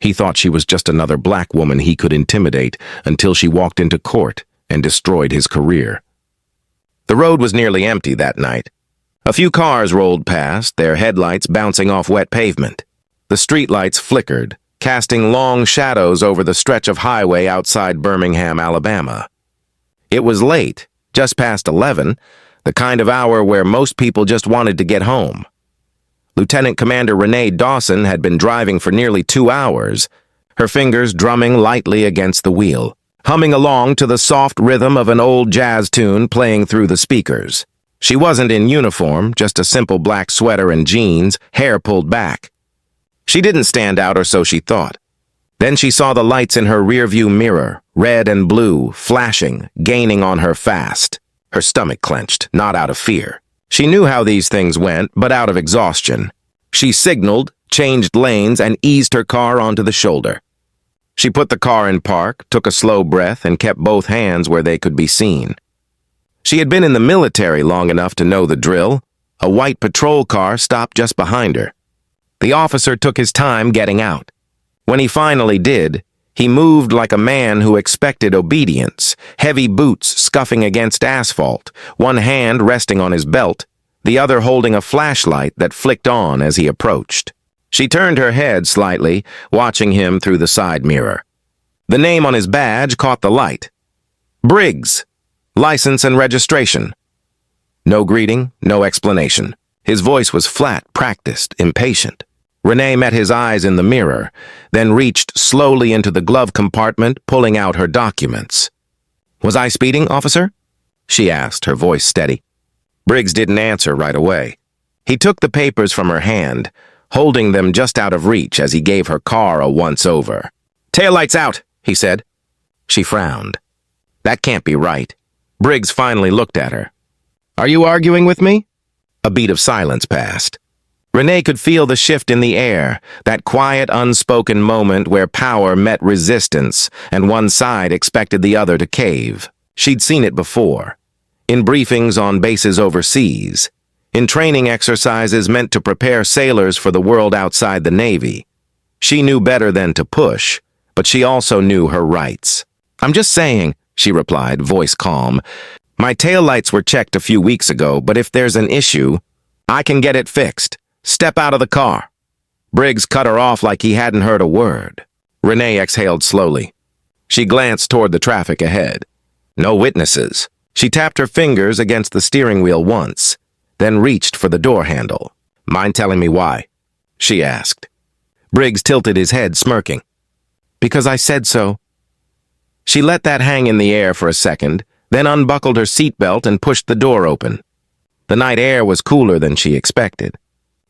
He thought she was just another black woman he could intimidate until she walked into court and destroyed his career. The road was nearly empty that night. A few cars rolled past, their headlights bouncing off wet pavement. The streetlights flickered, casting long shadows over the stretch of highway outside Birmingham, Alabama. It was late, just past 11, the kind of hour where most people just wanted to get home. Lieutenant Commander Renee Dawson had been driving for nearly 2 hours, her fingers drumming lightly against the wheel, humming along to the soft rhythm of an old jazz tune playing through the speakers. She wasn't in uniform, just a simple black sweater and jeans, hair pulled back. She didn't stand out, or so she thought. Then she saw the lights in her rearview mirror, red and blue, flashing, gaining on her fast. Her stomach clenched, not out of fear. She knew how these things went, but out of exhaustion. She signaled, changed lanes, and eased her car onto the shoulder. She put the car in park, took a slow breath, and kept both hands where they could be seen. She had been in the military long enough to know the drill. A white patrol car stopped just behind her. The officer took his time getting out. When he finally did, he moved like a man who expected obedience, heavy boots scuffing against asphalt, one hand resting on his belt, the other holding a flashlight that flicked on as he approached. She turned her head slightly, watching him through the side mirror. The name on his badge caught the light. Briggs. License and registration. No greeting, no explanation. His voice was flat, practiced, impatient. Renee met his eyes in the mirror, then reached slowly into the glove compartment, pulling out her documents. "Was I speeding, officer?" she asked, her voice steady. Briggs didn't answer right away. He took the papers from her hand, holding them just out of reach as he gave her car a once-over. "Taillights out," he said. She frowned. That can't be right. Briggs finally looked at her. "Are you arguing with me?" A beat of silence passed. Renee could feel the shift in the air, that quiet, unspoken moment where power met resistance, and one side expected the other to cave. She'd seen it before. In briefings on bases overseas, in training exercises meant to prepare sailors for the world outside the Navy. She knew better than to push, but she also knew her rights. "I'm just saying," she replied, voice calm. "My taillights were checked a few weeks ago, but if there's an issue, I can get it fixed. Step out of the car." Briggs cut her off like he hadn't heard a word. Renee exhaled slowly. She glanced toward the traffic ahead. No witnesses. She tapped her fingers against the steering wheel once, then reached for the door handle. "Mind telling me why?" she asked. Briggs tilted his head, smirking. "Because I said so." She let that hang in the air for a second, then unbuckled her seatbelt and pushed the door open. The night air was cooler than she expected.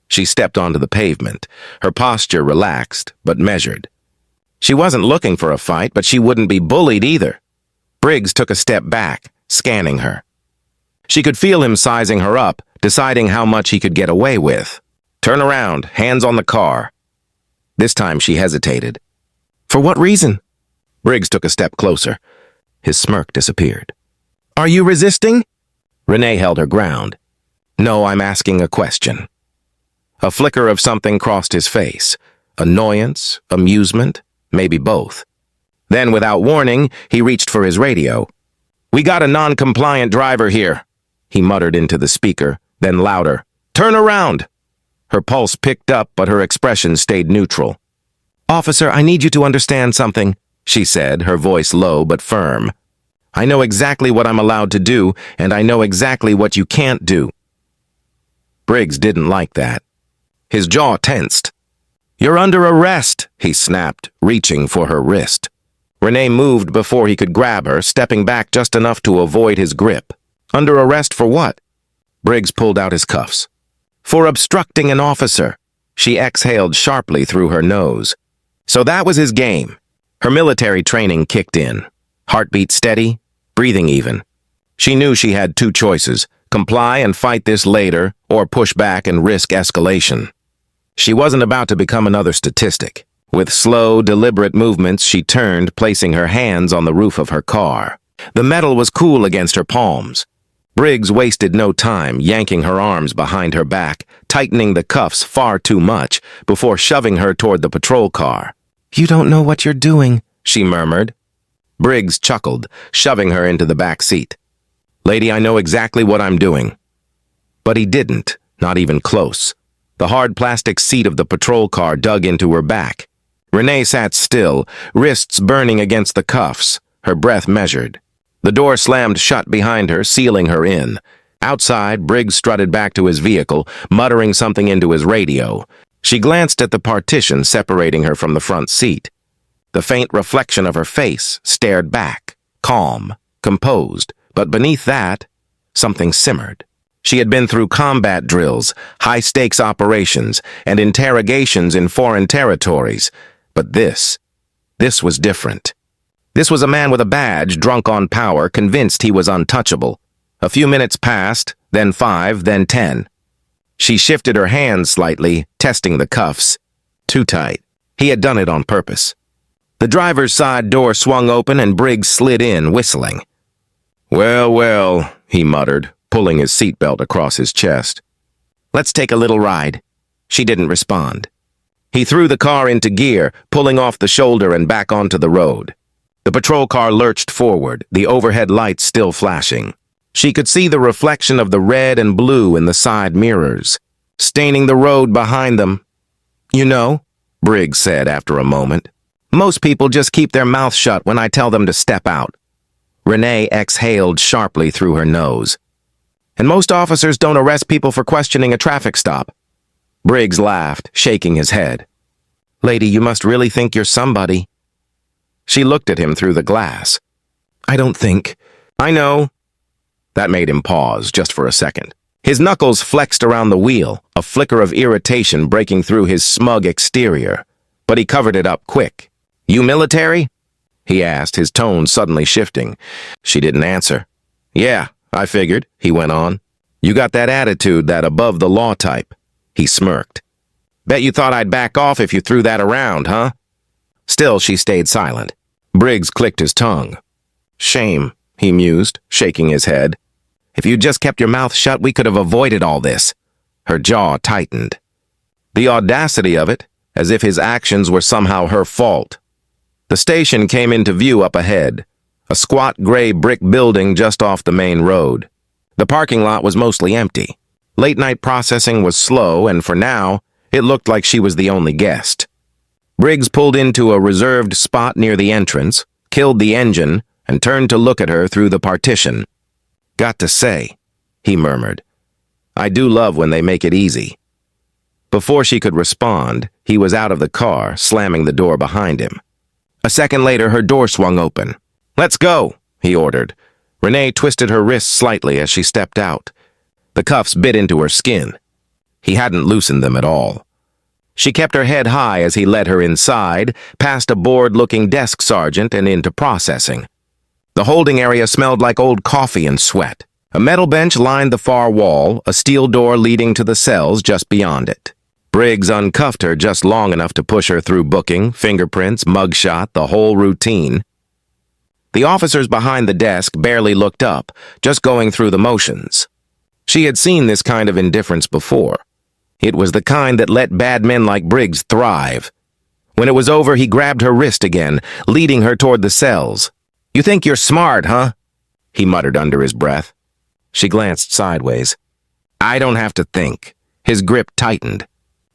She stepped onto the pavement, her posture relaxed but measured. She wasn't looking for a fight, but she wouldn't be bullied either. Briggs took a step back, scanning her. She could feel him sizing her up, deciding how much he could get away with. "Turn around, hands on the car." This time she hesitated. "For what reason?" Briggs took a step closer. His smirk disappeared. "Are you resisting?" Renee held her ground. "No, I'm asking a question." A flicker of something crossed his face. Annoyance, amusement, maybe both. Then, without warning, he reached for his radio. "We got a non-compliant driver here," he muttered into the speaker, then louder. "Turn around!" Her pulse picked up, but her expression stayed neutral. "Officer, I need you to understand something," she said, her voice low but firm. "I know exactly what I'm allowed to do, and I know exactly what you can't do." Briggs didn't like that. His jaw tensed. "You're under arrest," he snapped, reaching for her wrist. Renee moved before he could grab her, stepping back just enough to avoid his grip. "Under arrest for what?" Briggs pulled out his cuffs. "For obstructing an officer." She exhaled sharply through her nose. So that was his game. Her military training kicked in. Heartbeat steady, breathing even. She knew she had two choices: comply and fight this later, or push back and risk escalation. She wasn't about to become another statistic. With slow, deliberate movements, she turned, placing her hands on the roof of her car. The metal was cool against her palms. Briggs wasted no time, yanking her arms behind her back, tightening the cuffs far too much, before shoving her toward the patrol car. You don't know what you're doing, she murmured. Briggs chuckled, shoving her into the back seat. Lady, I know exactly what I'm doing. But he didn't, not even close. The hard plastic seat of the patrol car dug into her back. Renee sat still, wrists burning against the cuffs, her breath measured. The door slammed shut behind her, sealing her in. Outside, Briggs strutted back to his vehicle, muttering something into his radio. She glanced at the partition separating her from the front seat. The faint reflection of her face stared back, calm, composed, but beneath that, something simmered. She had been through combat drills, high-stakes operations, and interrogations in foreign territories, but this was different. This was a man with a badge, drunk on power, convinced he was untouchable. A few minutes passed, then 5, then 10. She shifted her hands slightly, testing the cuffs. Too tight. He had done it on purpose. The driver's side door swung open and Briggs slid in, whistling. Well, well, he muttered, pulling his seatbelt across his chest. Let's take a little ride. She didn't respond. He threw the car into gear, pulling off the shoulder and back onto the road. The patrol car lurched forward, the overhead lights still flashing. She could see the reflection of the red and blue in the side mirrors, staining the road behind them. You know, Briggs said after a moment, most people just keep their mouth shut when I tell them to step out. Renee exhaled sharply through her nose. And most officers don't arrest people for questioning a traffic stop. Briggs laughed, shaking his head. Lady, you must really think you're somebody. She looked at him through the glass. I don't think. I know. That made him pause, just for a second. His knuckles flexed around the wheel, a flicker of irritation breaking through his smug exterior. But he covered it up quick. You military? He asked, his tone suddenly shifting. She didn't answer. Yeah, I figured, he went on. You got that attitude, that above-the-law type. He smirked. Bet you thought I'd back off if you threw that around, huh? Still, she stayed silent. Briggs clicked his tongue. Shame, he mused, shaking his head. If you'd just kept your mouth shut, we could have avoided all this. Her jaw tightened. The audacity of it, as if his actions were somehow her fault. The station came into view up ahead, a squat gray brick building just off the main road. The parking lot was mostly empty. Late-night processing was slow, and for now, it looked like she was the only guest. Briggs pulled into a reserved spot near the entrance, killed the engine, and turned to look at her through the partition. Got to say, he murmured, I do love when they make it easy. Before she could respond, he was out of the car, slamming the door behind him. A second later, her door swung open. Let's go, he ordered. Renee twisted her wrists slightly as she stepped out. The cuffs bit into her skin. He hadn't loosened them at all. She kept her head high as he led her inside, past a bored-looking desk sergeant and into processing. The holding area smelled like old coffee and sweat. A metal bench lined the far wall, a steel door leading to the cells just beyond it. Briggs uncuffed her just long enough to push her through booking, fingerprints, mugshot, the whole routine. The officers behind the desk barely looked up, just going through the motions. She had seen this kind of indifference before. It was the kind that let bad men like Briggs thrive. When it was over, he grabbed her wrist again, leading her toward the cells. You think you're smart, huh? He muttered under his breath. She glanced sideways. I don't have to think. His grip tightened.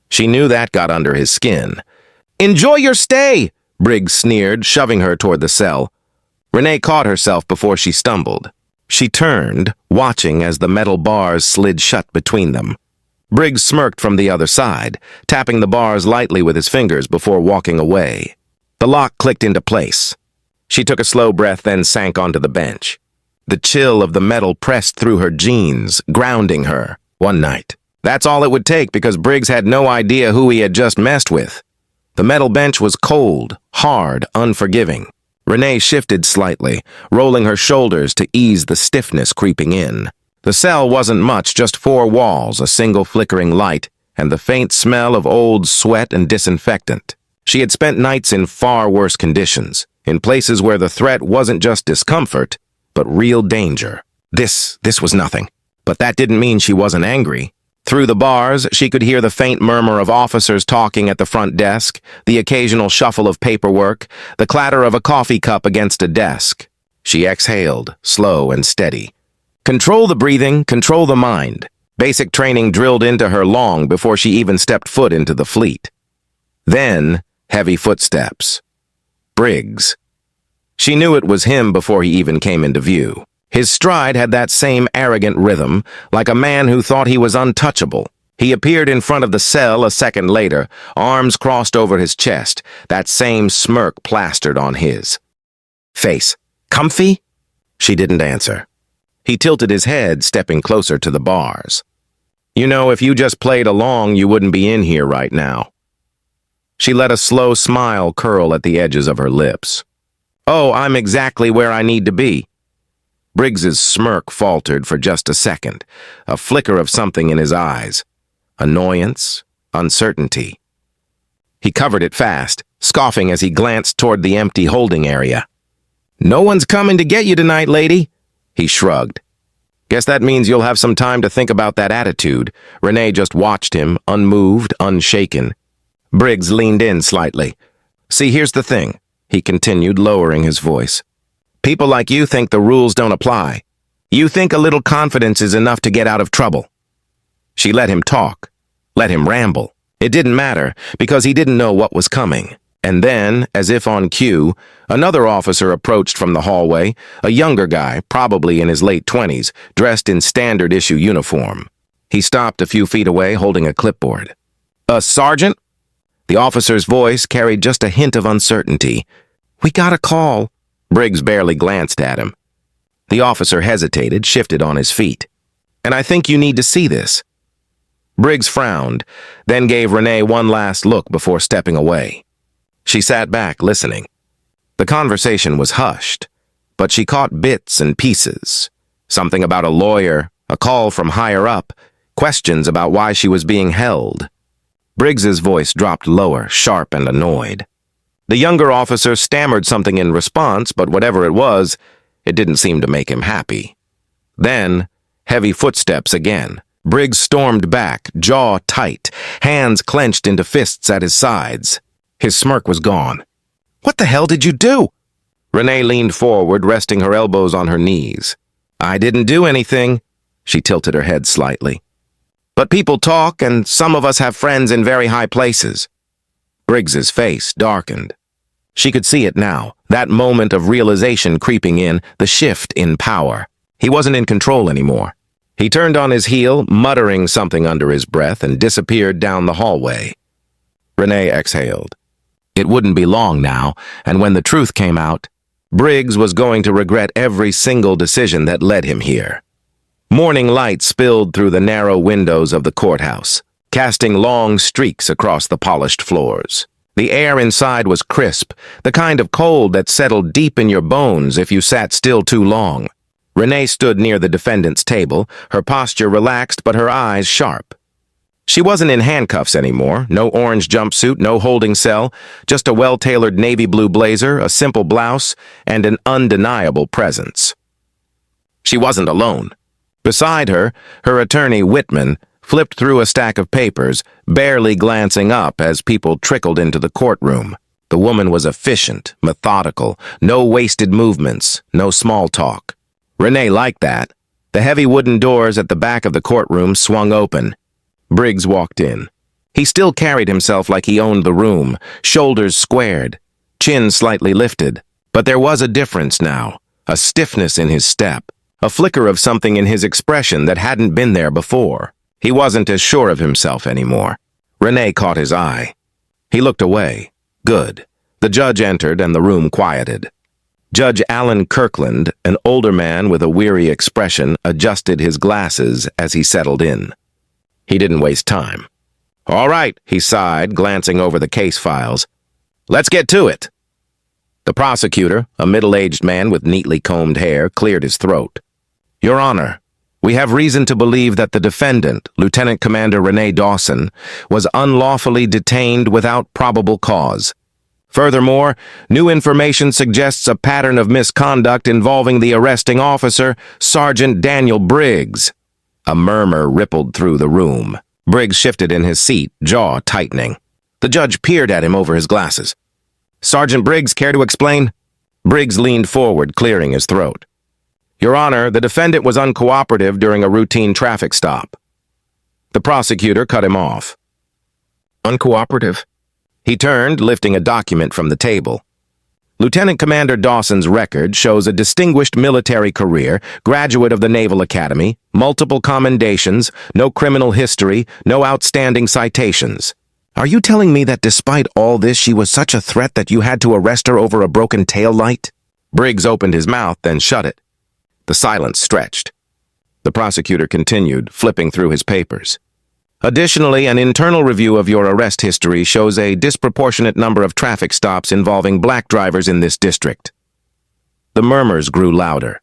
She knew that got under his skin. Enjoy your stay, Briggs sneered, shoving her toward the cell. Renee caught herself before she stumbled. She turned, watching as the metal bars slid shut between them. Briggs smirked from the other side, tapping the bars lightly with his fingers before walking away. The lock clicked into place. She took a slow breath, then sank onto the bench. The chill of the metal pressed through her jeans, grounding her. One night. That's all it would take because Briggs had no idea who he had just messed with. The metal bench was cold, hard, unforgiving. Renee shifted slightly, rolling her shoulders to ease the stiffness creeping in. The cell wasn't much, just 4 walls, a single flickering light, and the faint smell of old sweat and disinfectant. She had spent nights in far worse conditions, in places where the threat wasn't just discomfort, but real danger. This was nothing. But that didn't mean she wasn't angry. Through the bars, she could hear the faint murmur of officers talking at the front desk, the occasional shuffle of paperwork, the clatter of a coffee cup against a desk. She exhaled, slow and steady. Control the breathing, control the mind. Basic training drilled into her long before she even stepped foot into the fleet. Then, heavy footsteps. Briggs. She knew it was him before he even came into view. His stride had that same arrogant rhythm, like a man who thought he was untouchable. He appeared in front of the cell a second later, arms crossed over his chest, that same smirk plastered on his face. Comfy? She didn't answer. He tilted his head, stepping closer to the bars. You know, if you just played along, you wouldn't be in here right now. She let a slow smile curl at the edges of her lips. Oh, I'm exactly where I need to be. Briggs's smirk faltered for just a second, a flicker of something in his eyes. Annoyance, uncertainty. He covered it fast, scoffing as he glanced toward the empty holding area. No one's coming to get you tonight, lady, he shrugged. Guess that means you'll have some time to think about that attitude. Renee just watched him, unmoved, unshaken. Briggs leaned in slightly. See, here's the thing, he continued, lowering his voice. People like you think the rules don't apply. You think a little confidence is enough to get out of trouble. She let him talk, let him ramble. It didn't matter, because he didn't know what was coming. And then, as if on cue, another officer approached from the hallway, a younger guy, probably in his late 20s, dressed in standard-issue uniform. He stopped a few feet away, holding a clipboard. Sergeant? The officer's voice carried just a hint of uncertainty. We got a call. Briggs barely glanced at him. The officer hesitated, shifted on his feet. And I think you need to see this. Briggs frowned, then gave Renee one last look before stepping away. She sat back, listening. The conversation was hushed, but she caught bits and pieces. Something about a lawyer, a call from higher up, questions about why she was being held. Briggs's voice dropped lower, sharp and annoyed. The younger officer stammered something in response, but whatever it was, it didn't seem to make him happy. Then, heavy footsteps again. Briggs stormed back, jaw tight, hands clenched into fists at his sides. His smirk was gone. What the hell did you do? Renee leaned forward, resting her elbows on her knees. I didn't do anything. She tilted her head slightly. But people talk, and some of us have friends in very high places. Briggs's face darkened. She could see it now, that moment of realization creeping in, the shift in power. He wasn't in control anymore. He turned on his heel, muttering something under his breath, and disappeared down the hallway. Renee exhaled. It wouldn't be long now, and when the truth came out, Briggs was going to regret every single decision that led him here. Morning light spilled through the narrow windows of the courthouse, casting long streaks across the polished floors. The air inside was crisp, the kind of cold that settled deep in your bones if you sat still too long. Renee stood near the defendant's table, her posture relaxed but her eyes sharp. She wasn't in handcuffs anymore, no orange jumpsuit, no holding cell, just a well-tailored navy blue blazer, a simple blouse, and an undeniable presence. She wasn't alone. Beside her, her attorney, Whitman, flipped through a stack of papers, barely glancing up as people trickled into the courtroom. The woman was efficient, methodical, no wasted movements, no small talk. Renee liked that. The heavy wooden doors at the back of the courtroom swung open. Briggs walked in. He still carried himself like he owned the room, shoulders squared, chin slightly lifted. But there was a difference now, a stiffness in his step, a flicker of something in his expression that hadn't been there before. He wasn't as sure of himself anymore. Renee caught his eye. He looked away. Good. The judge entered and the room quieted. Judge Alan Kirkland, an older man with a weary expression, adjusted his glasses as he settled in. He didn't waste time. All right, he sighed, glancing over the case files. Let's get to it. The prosecutor, a middle-aged man with neatly combed hair, cleared his throat. Your Honor, we have reason to believe that the defendant, Lieutenant Commander Renee Dawson, was unlawfully detained without probable cause. Furthermore, new information suggests a pattern of misconduct involving the arresting officer, Sergeant Daniel Briggs. A murmur rippled through the room. Briggs shifted in his seat, jaw tightening. The judge peered at him over his glasses. "Sergeant Briggs, care to explain?" Briggs leaned forward, clearing his throat. "Your Honor, the defendant was uncooperative during a routine traffic stop." The prosecutor cut him off. "Uncooperative?" He turned, lifting a document from the table. Lieutenant Commander Dawson's record shows a distinguished military career, graduate of the Naval Academy, multiple commendations, no criminal history, no outstanding citations. Are you telling me that despite all this, she was such a threat that you had to arrest her over a broken tail light? Briggs opened his mouth, then shut it. The silence stretched. The prosecutor continued, flipping through his papers. Additionally, an internal review of your arrest history shows a disproportionate number of traffic stops involving black drivers in this district. The murmurs grew louder.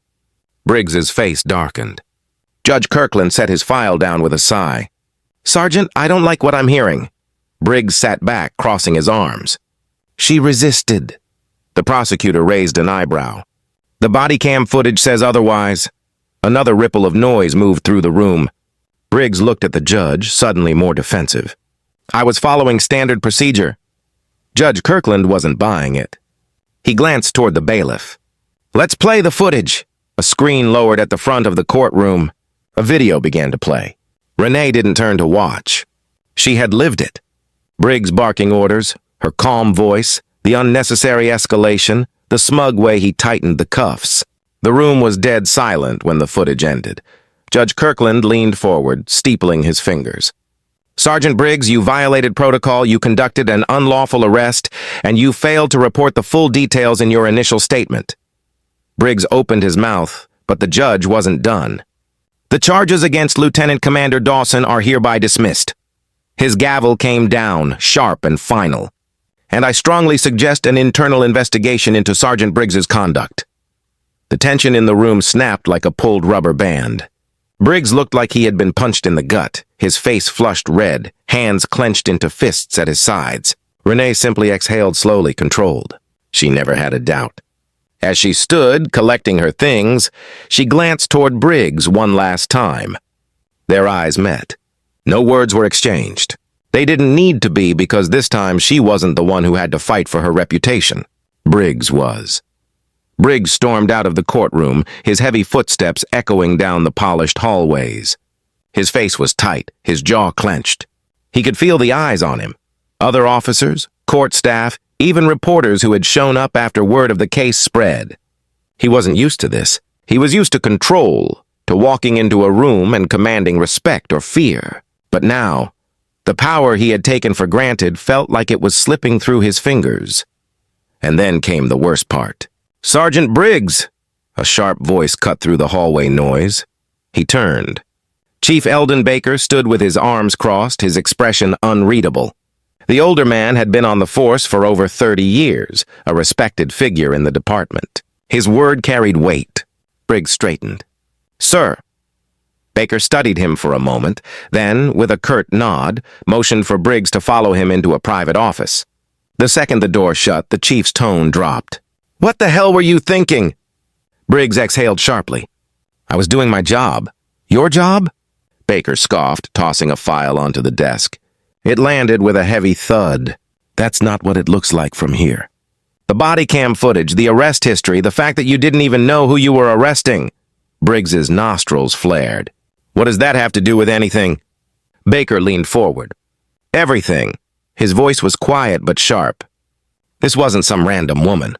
Briggs's face darkened. Judge Kirkland set his file down with a sigh. "Sergeant, I don't like what I'm hearing." Briggs sat back, crossing his arms. "She resisted." The prosecutor raised an eyebrow. "The body cam footage says otherwise." Another ripple of noise moved through the room. Briggs looked at the judge, suddenly more defensive. "I was following standard procedure." Judge Kirkland wasn't buying it. He glanced toward the bailiff. "Let's play the footage." A screen lowered at the front of the courtroom. A video began to play. Renee didn't turn to watch. She had lived it. Briggs barking orders, her calm voice, the unnecessary escalation, the smug way he tightened the cuffs. The room was dead silent when the footage ended. Judge Kirkland leaned forward, steepling his fingers. "Sergeant Briggs, you violated protocol, you conducted an unlawful arrest, and you failed to report the full details in your initial statement." Briggs opened his mouth, but the judge wasn't done. "The charges against Lieutenant Commander Dawson are hereby dismissed." His gavel came down, sharp and final. "And I strongly suggest an internal investigation into Sergeant Briggs's conduct." The tension in the room snapped like a pulled rubber band. Briggs looked like he had been punched in the gut, his face flushed red, hands clenched into fists at his sides. Renee simply exhaled slowly, controlled. She never had a doubt. As she stood, collecting her things, she glanced toward Briggs one last time. Their eyes met. No words were exchanged. They didn't need to be because this time she wasn't the one who had to fight for her reputation. Briggs was. Briggs stormed out of the courtroom, his heavy footsteps echoing down the polished hallways. His face was tight, his jaw clenched. He could feel the eyes on him. Other officers, court staff, even reporters who had shown up after word of the case spread. He wasn't used to this. He was used to control, to walking into a room and commanding respect or fear. But now, the power he had taken for granted felt like it was slipping through his fingers. And then came the worst part. "Sergeant Briggs!" A sharp voice cut through the hallway noise. He turned. Chief Eldon Baker stood with his arms crossed, his expression unreadable. The older man had been on the force for over 30 years, a respected figure in the department. His word carried weight. Briggs straightened. "Sir." Baker studied him for a moment, then, with a curt nod, motioned for Briggs to follow him into a private office. The second the door shut, the chief's tone dropped. "What the hell were you thinking?" Briggs exhaled sharply. "I was doing my job." "Your job?" Baker scoffed, tossing a file onto the desk. It landed with a heavy thud. "That's not what it looks like from here." "The body cam footage, the arrest history, the fact that you didn't even know who you were arresting." Briggs's nostrils flared. "What does that have to do with anything?" Baker leaned forward. "Everything." His voice was quiet but sharp. "This wasn't some random woman.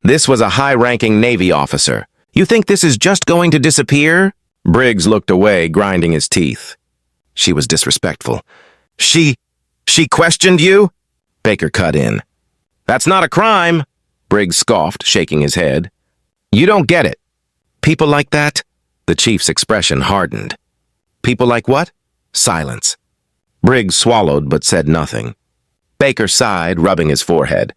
This was a high-ranking Navy officer. You think this is just going to disappear?" Briggs looked away, grinding his teeth. She was disrespectful. She questioned you?" Baker cut in. "That's not a crime," Briggs scoffed, shaking his head. "You don't get it." "People like that?" The chief's expression hardened. "People like what?" Silence. Briggs swallowed but said nothing. Baker sighed, rubbing his forehead.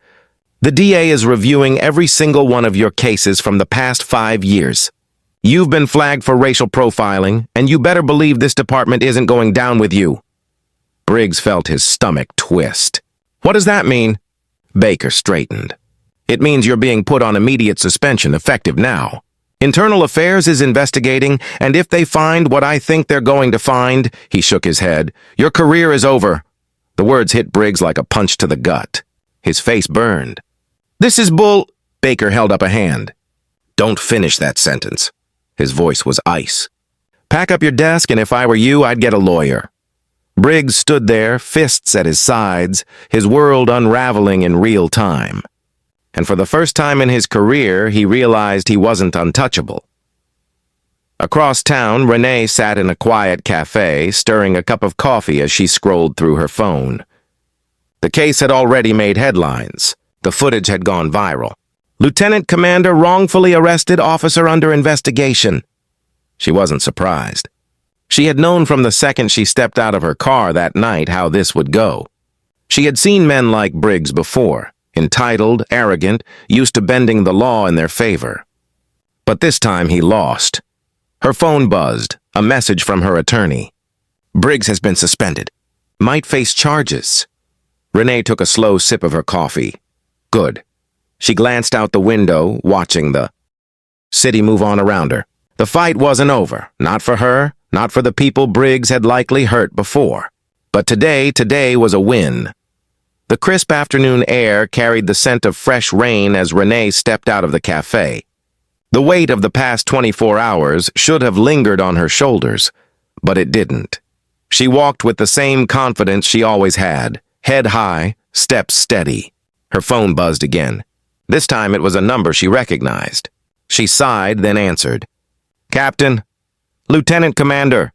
"The DA is reviewing every single one of your cases from the past 5 years. You've been flagged for racial profiling, and you better believe this department isn't going down with you." Briggs felt his stomach twist. "What does that mean?" Baker straightened. "It means you're being put on immediate suspension, effective now." Internal Affairs is investigating, and if they find what I think they're going to find, he shook his head, your career is over. The words hit Briggs like a punch to the gut. His face burned. This is bull... Baker held up a hand. Don't finish that sentence. His voice was ice. Pack up your desk, and if I were you, I'd get a lawyer. Briggs stood there, fists at his sides, his world unraveling in real time. And for the first time in his career, he realized he wasn't untouchable. Across town, Renee sat in a quiet cafe, stirring a cup of coffee as she scrolled through her phone. The case had already made headlines. The footage had gone viral. Lieutenant Commander wrongfully arrested, officer under investigation. She wasn't surprised. She had known from the second she stepped out of her car that night how this would go. She had seen men like Briggs before, entitled, arrogant, used to bending the law in their favor. But this time he lost. Her phone buzzed, a message from her attorney. Briggs has been suspended. Might face charges. Renee took a slow sip of her coffee. Good. She glanced out the window, watching the city move on around her. The fight wasn't over, not for her, not for the people Briggs had likely hurt before. But today was a win. The crisp afternoon air carried the scent of fresh rain as Renee stepped out of the cafe. The weight of the past 24 hours should have lingered on her shoulders, but it didn't. She walked with the same confidence she always had, head high, steps steady. Her phone buzzed again. This time it was a number she recognized. She sighed, then answered. Captain, Lieutenant Commander.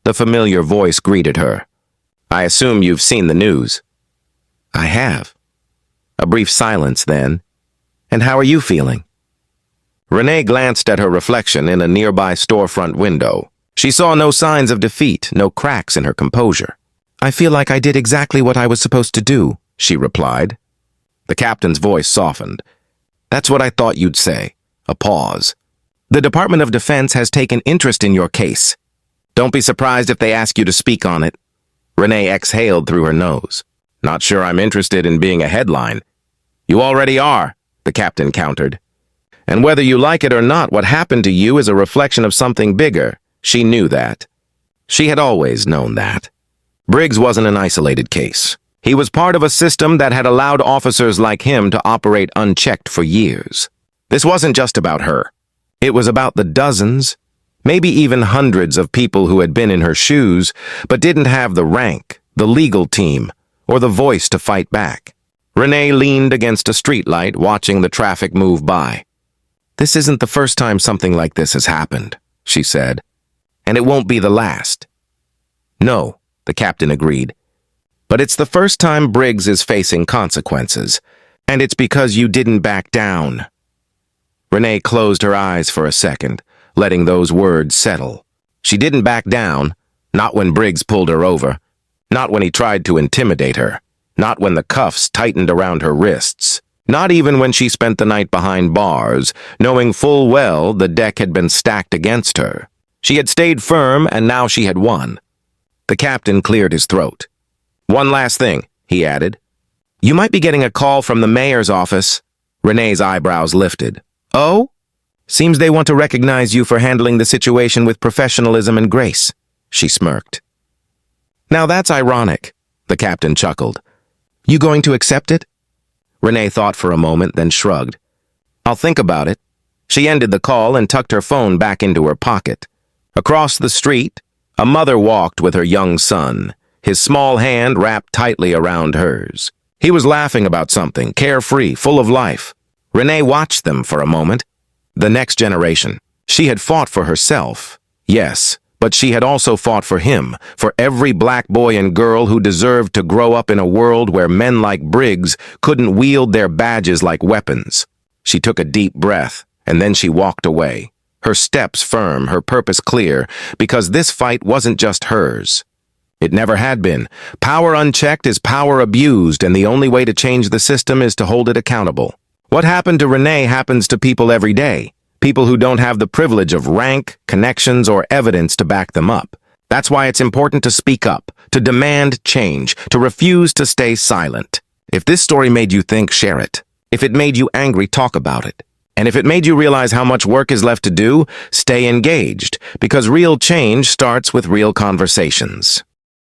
The familiar voice greeted her. I assume you've seen the news. I have. A brief silence then. And how are you feeling? Renee glanced at her reflection in a nearby storefront window. She saw no signs of defeat, no cracks in her composure. I feel like I did exactly what I was supposed to do, she replied. The captain's voice softened. That's what I thought you'd say. A pause. The Department of Defense has taken interest in your case. Don't be surprised if they ask you to speak on it. Renee exhaled through her nose. Not sure I'm interested in being a headline. You already are, the captain countered. And whether you like it or not, what happened to you is a reflection of something bigger. She knew that. She had always known that. Briggs wasn't an isolated case. He was part of a system that had allowed officers like him to operate unchecked for years. This wasn't just about her. It was about the dozens, maybe even hundreds of people who had been in her shoes, but didn't have the rank, the legal team, or the voice to fight back. Renee leaned against a streetlight, watching the traffic move by. This isn't the first time something like this has happened, she said, and it won't be the last. No, the captain agreed. But it's the first time Briggs is facing consequences, and it's because you didn't back down. Renee closed her eyes for a second, letting those words settle. She didn't back down, not when Briggs pulled her over, not when he tried to intimidate her, not when the cuffs tightened around her wrists, not even when she spent the night behind bars, knowing full well the deck had been stacked against her. She had stayed firm, and now she had won. The captain cleared his throat. One last thing, he added. You might be getting a call from the mayor's office. Renee's eyebrows lifted. Oh? Seems they want to recognize you for handling the situation with professionalism and grace, she smirked. Now that's ironic, the captain chuckled. You going to accept it? Renee thought for a moment, then shrugged. I'll think about it. She ended the call and tucked her phone back into her pocket. Across the street, a mother walked with her young son, his small hand wrapped tightly around hers. He was laughing about something, carefree, full of life. Renee watched them for a moment. The next generation. She had fought for herself, yes, but she had also fought for him, for every black boy and girl who deserved to grow up in a world where men like Briggs couldn't wield their badges like weapons. She took a deep breath, and then she walked away, her steps firm, her purpose clear, because this fight wasn't just hers. It never had been. Power unchecked is power abused, and the only way to change the system is to hold it accountable. What happened to Renee happens to people every day, people who don't have the privilege of rank, connections, or evidence to back them up. That's why it's important to speak up, to demand change, to refuse to stay silent. If this story made you think, share it. If it made you angry, talk about it. And if it made you realize how much work is left to do, stay engaged, because real change starts with real conversations.